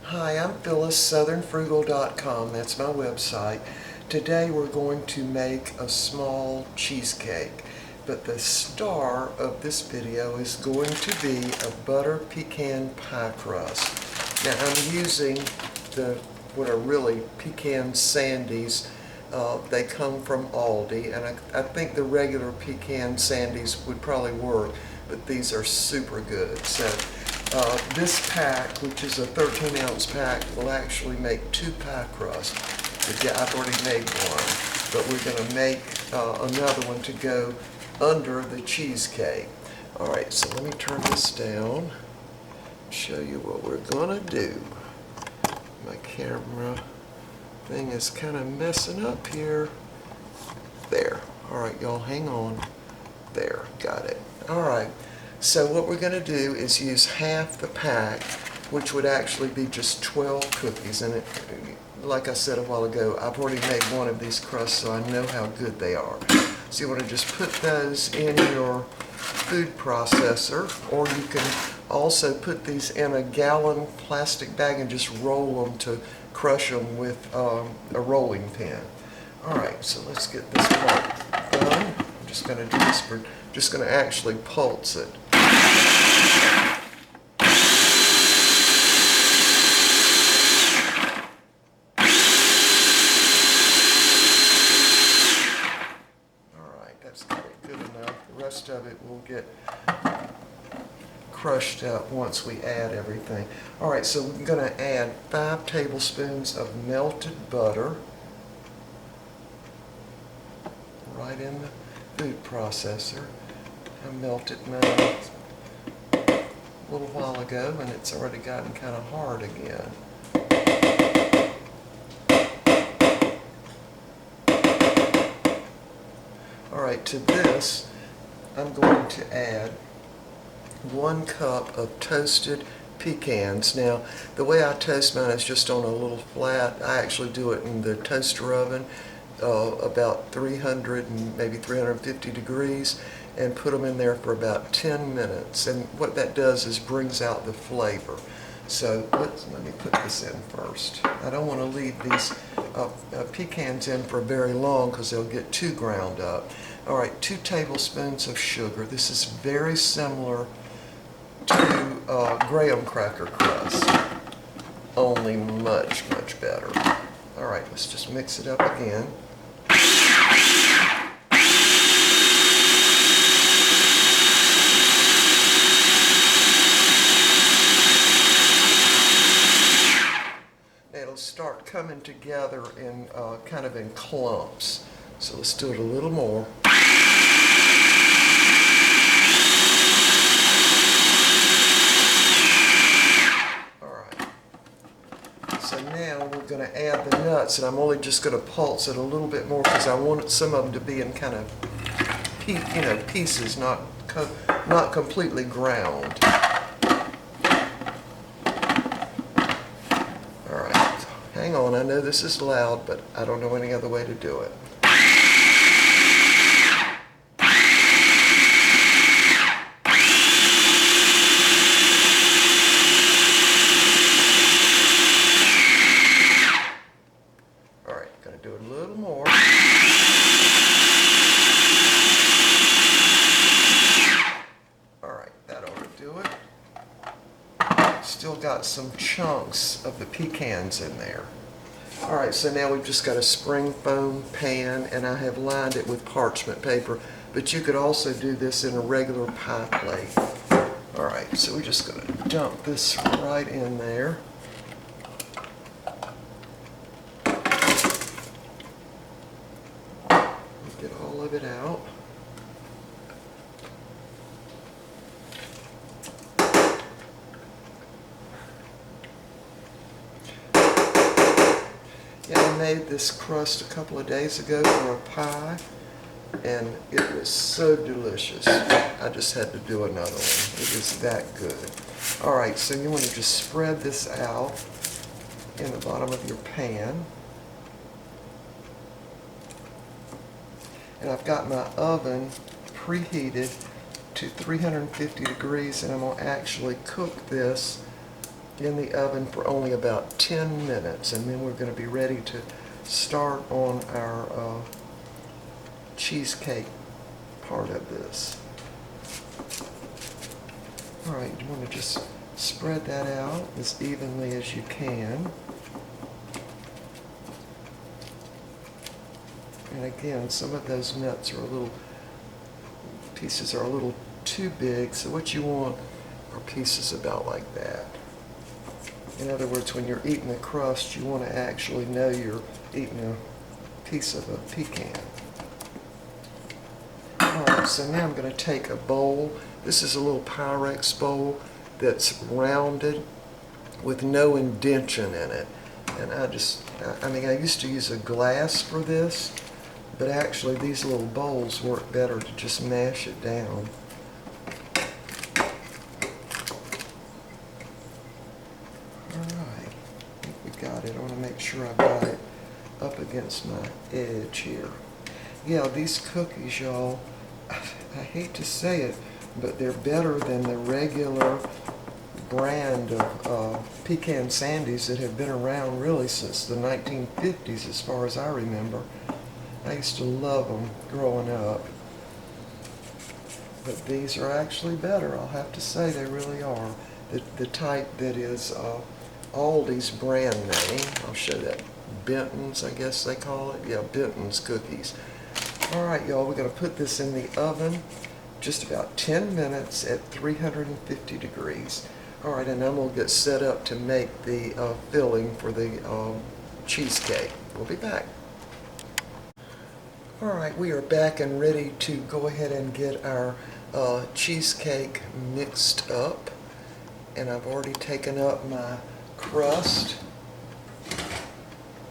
Hi, I'm Phyllis, southernfrugal.com. That's my website. Today we're going to make a small cheesecake, but the star of this video is going to be a butter pecan pie crust. Now I'm using what are really Pecan Sandies. They come from Aldi, and I think the regular Pecan Sandies would probably work, but these are super good. So this pack, which is a 13-ounce pack, will actually make 2 pie crusts. I've already made one, but we're going to make another one to go under the cheesecake. Alright, so let me turn this down, show you what we're going to do. My camera thing is kind of messing up here. There. Alright, y'all, hang on. There, got it. Alright, so what we're going to do is use half the pack, which would actually be just 12 cookies. And like I said a while ago, I've already made one of these crusts, so I know how good they are. So you want to just put those in your food processor, or you can also put these in a gallon plastic bag and just roll them to crush them with a rolling pin. Alright, so let's get this part done. I'm just going to do this just going to actually pulse it. Alright, that's good enough. The rest of it will get crushed up once we add everything. Alright, so we're going to add 5 tablespoons of melted butter right in the food processor. I melted mine a little while ago, and it's already gotten kind of hard again. Alright, to this I'm going to add 1 cup of toasted pecans. Now, the way I toast mine is just on a little flat. I actually do it in the toaster oven, about 300 and maybe 350 degrees, and put them in there for about 10 minutes. And what that does is brings out the flavor. So let me put this in first. I don't want to leave these pecans in for very long because they'll get too ground up. Alright, 2 tablespoons of sugar. This is very similar to graham cracker crust, only much, much better. Alright, let's just mix it up again. It'll start coming together in kind of in clumps. So let's do it a little more. So now we're going to add the nuts, and I'm only just going to pulse it a little bit more because I want some of them to be in kind of pieces, not completely ground. Alright, hang on, I know this is loud, but I don't know any other way to do it. Do it a little more. Alright, that ought to do it. Still got some chunks of the pecans in there. Alright, so now we've just got a spring foam pan, and I have lined it with parchment paper, but you could also do this in a regular pie plate. Alright, so we're just going to dump this right in there. Get all of it out. Yeah, I made this crust a couple of days ago for a pie, and it was so delicious. I just had to do another one. It was that good. Alright, so you want to just spread this out in the bottom of your pan. And I've got my oven preheated to 350 degrees, and I'm going to actually cook this in the oven for only about 10 minutes, and then we're going to be ready to start on our cheesecake part of this. All right, you want to just spread that out as evenly as you can. And again, some of those nuts are pieces are a little too big, so what you want are pieces about like that. In other words, when you're eating the crust, you want to actually know you're eating a piece of a pecan. Alright, so now I'm going to take a bowl. This is a little Pyrex bowl that's rounded with no indention in it. And I used to use a glass for this, but actually these little bowls work better to just mash it down. Alright, I think we got it. I want to make sure I got it up against my edge here. Yeah, these cookies, y'all, I hate to say it, but they're better than the regular brand of Pecan Sandies that have been around really since the 1950s as far as I remember. I used to love them growing up. But these are actually better, I'll have to say, they really are. The type that is Aldi's brand name. I'll show that. Benton's, I guess they call it. Yeah, Benton's cookies. Alright, y'all, we're going to put this in the oven just about 10 minutes at 350 degrees. Alright, and then we'll get set up to make the filling for the cheesecake. We'll be back. Alright, we are back and ready to go ahead and get our cheesecake mixed up. And I've already taken up my crust.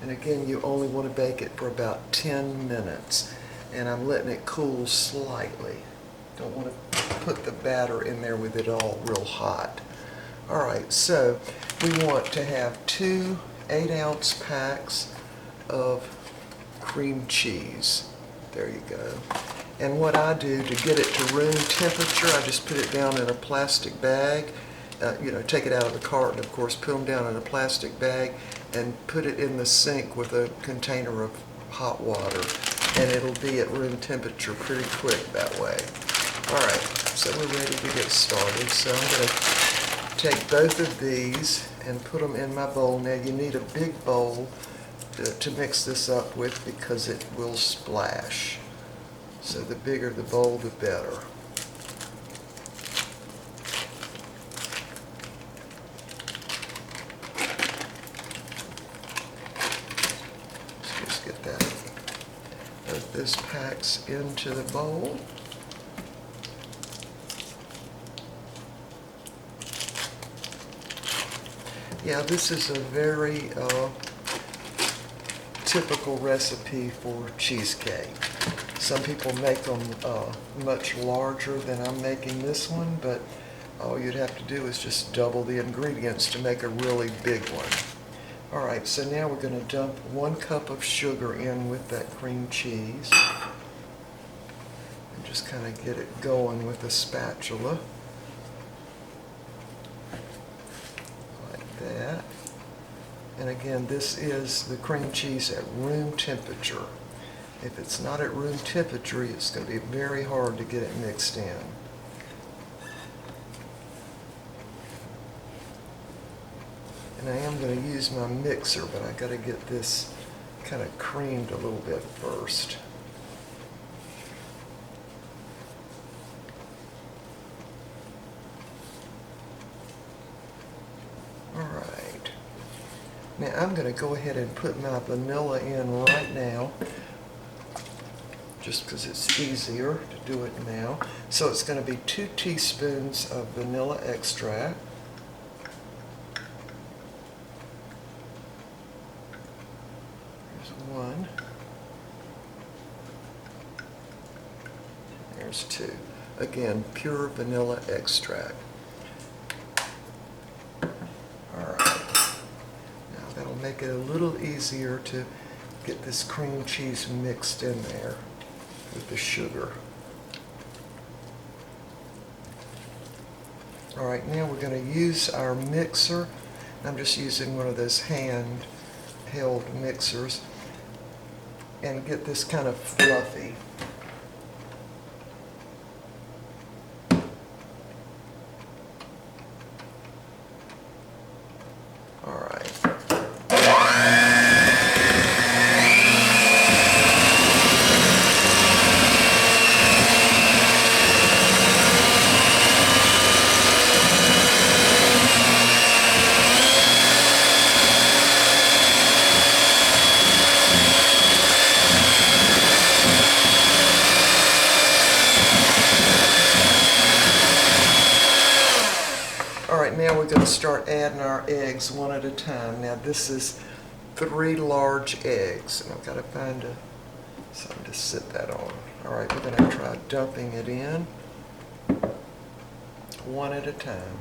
And again, you only want to bake it for about 10 minutes. And I'm letting it cool slightly. Don't want to put the batter in there with it all real hot. Alright, so we want to have 2 8-ounce packs of cream cheese. There you go. And what I do to get it to room temperature, I just put it down in a plastic bag. Take it out of the carton, of course, put them down in a plastic bag and put it in the sink with a container of hot water. And it'll be at room temperature pretty quick that way. Alright, so we're ready to get started. So I'm going to take both of these and put them in my bowl. Now you need a big bowl to mix this up with because it will splash. So the bigger the bowl, the better. So just get both those packs into the bowl. Yeah, this is a very typical recipe for cheesecake. Some people make them much larger than I'm making this one, but all you'd have to do is just double the ingredients to make a really big one. Alright, so now we're going to dump 1 cup of sugar in with that cream cheese. And just kind of get it going with a spatula. Like that. And again, this is the cream cheese at room temperature. If it's not at room temperature, it's going to be very hard to get it mixed in. And I am going to use my mixer, but I got to get this kind of creamed a little bit first. Alright. Now I'm going to go ahead and put my vanilla in right now, just because it's easier to do it now. So it's going to be 2 teaspoons of vanilla extract. There's 1. There's 2. Again, pure vanilla extract. Alright. Now that'll make it a little easier to get this cream cheese mixed in there with the sugar. Alright, now we're going to use our mixer I'm just using one of those hand-held mixers, and get this kind of fluffy. All right. Now we're going to start adding our eggs one at a time. Now this is 3 large eggs, and I've got to find something to sit that on. All right, we're going to try dumping it in one at a time.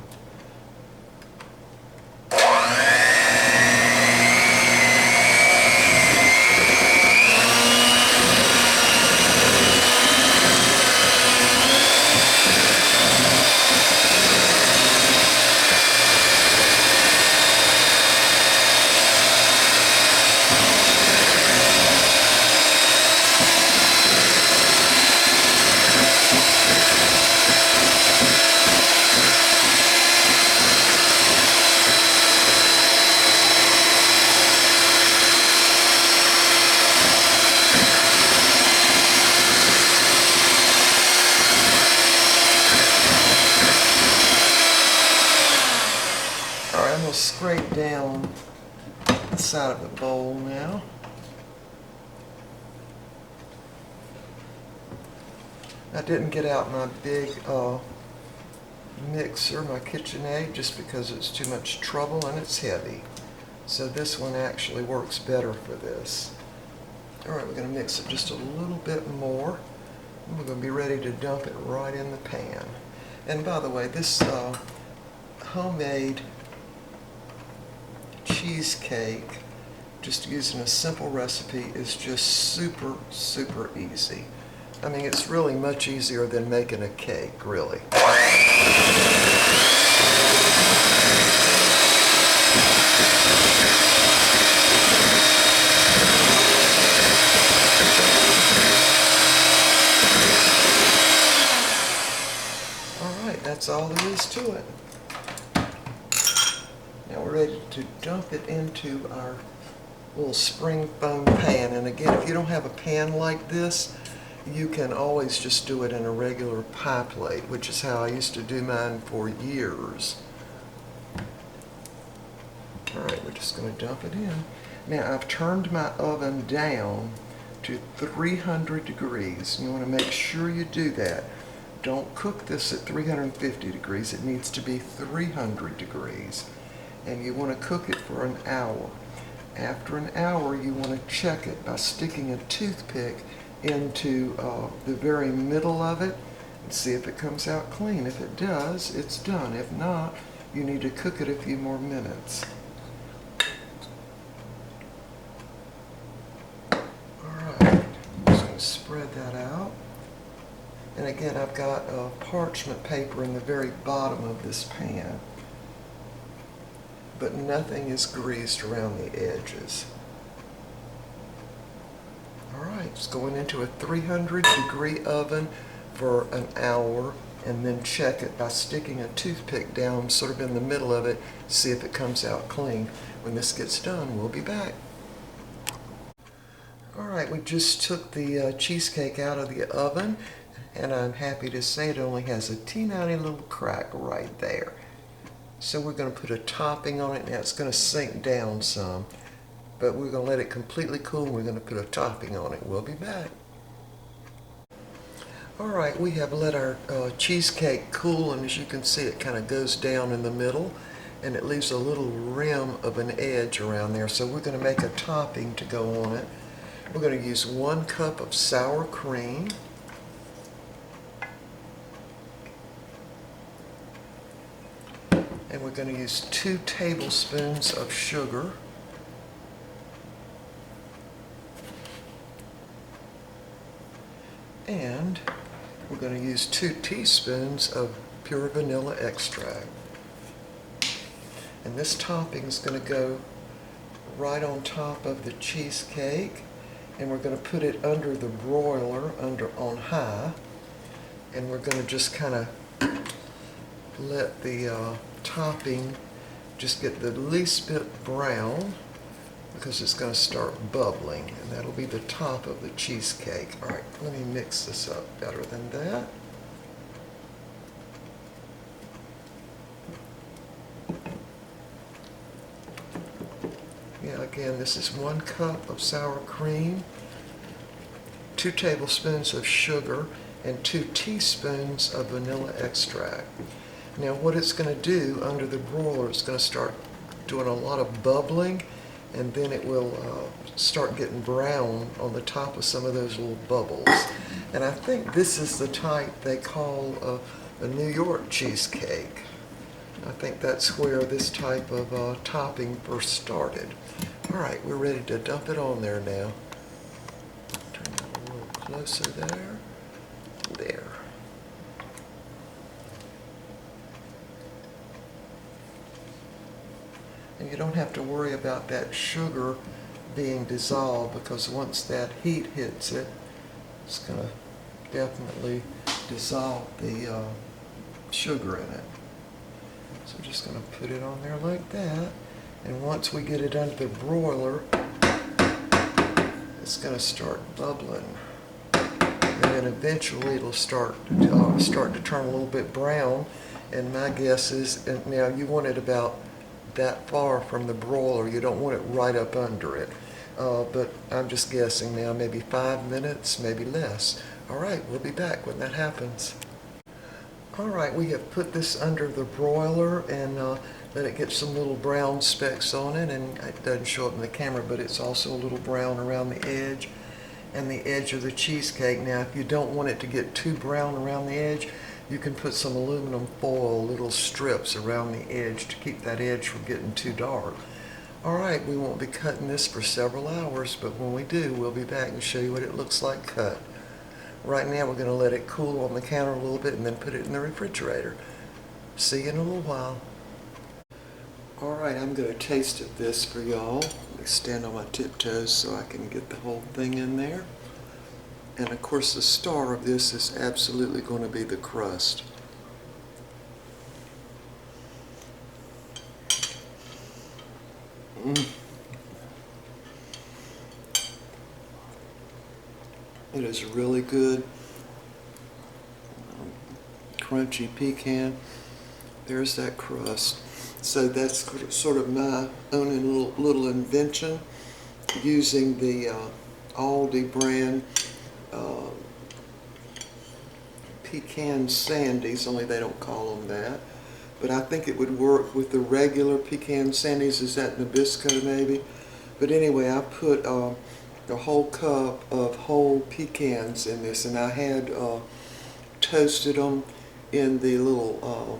Scrape down the side of the bowl now. I didn't get out my big mixer, my KitchenAid, just because it's too much trouble and it's heavy. So this one actually works better for this. All right, we're going to mix it just a little bit more. And we're going to be ready to dump it right in the pan. And by the way, this homemade cheesecake, just using a simple recipe, is just super, super easy. I mean, it's really much easier than making a cake, really. All right, that's all there is to it. Now we're ready to dump it into our little spring foam pan. And again, if you don't have a pan like this, you can always just do it in a regular pie plate, which is how I used to do mine for years. All right, we're just going to dump it in. Now I've turned my oven down to 300 degrees. You want to make sure you do that. Don't cook this at 350 degrees. It needs to be 300 degrees. And you want to cook it for an hour. After an hour, you want to check it by sticking a toothpick into the very middle of it and see if it comes out clean. If it does, it's done. If not, you need to cook it a few more minutes. Alright, I'm just going to spread that out. And again, I've got parchment paper in the very bottom of this pan, but nothing is greased around the edges. Alright, it's going into a 300-degree oven for an hour, and then check it by sticking a toothpick down sort of in the middle of it, see if it comes out clean. When this gets done, we'll be back. Alright, we just took the cheesecake out of the oven, and I'm happy to say it only has a teeny little crack right there. So we're going to put a topping on it. Now it's going to sink down some, but we're going to let it completely cool and we're going to put a topping on it. We'll be back. Alright, we have let our cheesecake cool, and as you can see, it kind of goes down in the middle and it leaves a little rim of an edge around there. So we're going to make a topping to go on it. We're going to use 1 cup of sour cream. And we're going to use 2 tablespoons of sugar. And we're going to use 2 teaspoons of pure vanilla extract. And this topping is going to go right on top of the cheesecake, and we're going to put it under the broiler on high, and we're going to just kind of let the topping just get the least bit brown, because it's going to start bubbling, and that'll be the top of the cheesecake. All right, let me mix this up better than that. Yeah, again, this is 1 cup of sour cream, 2 tablespoons of sugar, and 2 teaspoons of vanilla extract. Now what it's going to do under the broiler, it's going to start doing a lot of bubbling, and then it will start getting brown on the top of some of those little bubbles. And I think this is the type they call a New York cheesecake. I think that's where this type of topping first started. All right, we're ready to dump it on there now. Turn that a little closer there. There. And you don't have to worry about that sugar being dissolved, because once that heat hits it, it's going to definitely dissolve the sugar in it. So I'm just going to put it on there like that. And once we get it under the broiler, it's going to start bubbling. And then eventually it'll start to turn a little bit brown. And my guess is, and now you want it about that far from the broiler. You don't want it right up under it. But I'm just guessing now, maybe 5 minutes, maybe less. All right, we'll be back when that happens. All right, we have put this under the broiler and let it get some little brown specks on it, and it doesn't show up in the camera, but it's also a little brown around the edge and the edge of the cheesecake. Now, if you don't want it to get too brown around the edge, you can put some aluminum foil, little strips around the edge to keep that edge from getting too dark. All right, we won't be cutting this for several hours, but when we do, we'll be back and show you what it looks like cut. Right now, we're going to let it cool on the counter a little bit and then put it in the refrigerator. See you in a little while. All right, I'm going to taste of this for y'all. Let me stand on my tiptoes so I can get the whole thing in there. And of course, the star of this is absolutely going to be the crust. It is really good. Crunchy pecan. There's that crust. So that's sort of my own little invention, using the Aldi brand Pecan Sandies, only they don't call them that. But I think it would work with the regular Pecan Sandies. Is that Nabisco maybe? But anyway, I put a whole cup of whole pecans in this, and I had toasted them in the little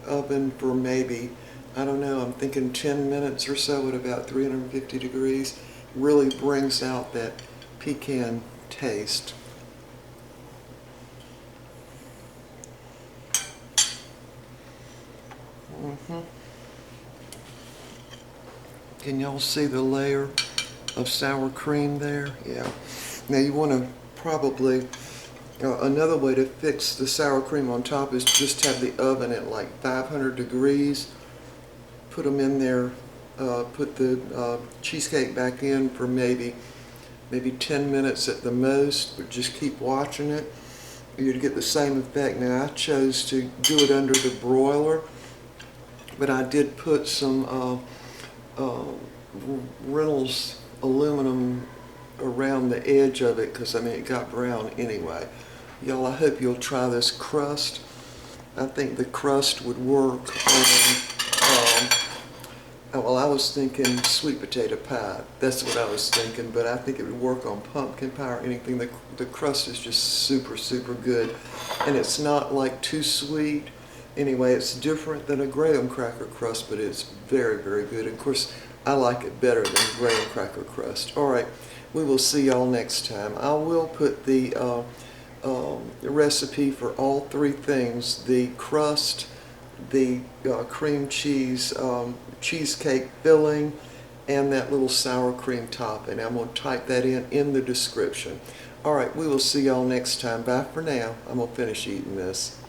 oven for maybe, I don't know, I'm thinking 10 minutes or so at about 350 degrees. Really brings out that pecan taste. Can y'all see the layer of sour cream there? Yeah. Now you want to probably, another way to fix the sour cream on top is just have the oven at like 500 degrees. Put them in there, put the cheesecake back in for maybe 10 minutes at the most, but just keep watching it. You'd get the same effect. Now I chose to do it under the broiler, but I did put some Reynolds aluminum around the edge of it, because I mean it got brown anyway. Y'all, I hope you'll try this crust. I think the crust would work on, well, I was thinking sweet potato pie. That's what I was thinking, but I think it would work on pumpkin pie or anything. The crust is just super, super good, and it's not like too sweet. Anyway, it's different than a graham cracker crust, but it's very, very good. Of course, I like it better than graham cracker crust. All right, we will see y'all next time. I will put the recipe for all three things, the crust, the cream cheese cheesecake filling and that little sour cream topping. I'm going to type that in the description. All right, we will see y'all next time. Bye for now. I'm going to finish eating this.